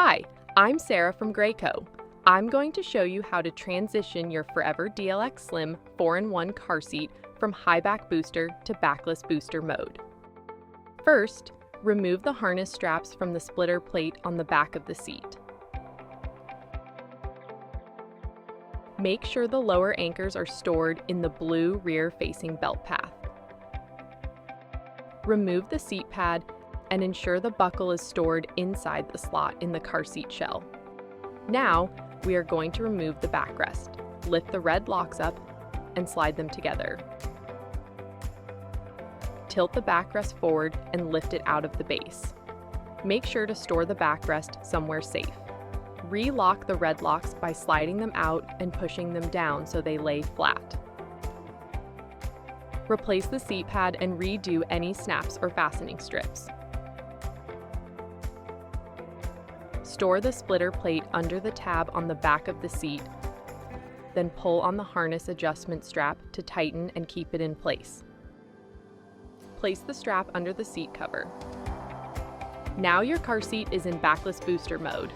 Hi, I'm Sarah from Graco. I'm going to show you how to transition your Forever DLX Slim 4-in-1 car seat from Highback booster to backless booster mode. First, remove the harness straps from the splitter plate on the back of the seat. Make sure the lower anchors are stored in the blue rear-facing belt path. Remove the seat pad and ensure the buckle is stored inside the slot in the car seat shell. Now, we are going to remove the backrest. Lift the red locks up and slide them together. Tilt the backrest forward and lift it out of the base. Make sure to store the backrest somewhere safe. Re-lock the red locks by sliding them out and pushing them down so they lay flat. Replace the seat pad and redo any snaps or fastening strips. Store the splitter plate under the tab on the back of the seat, then pull on the harness adjustment strap to tighten and keep it in place. Place the strap under the seat cover. Now your car seat is in backless booster mode.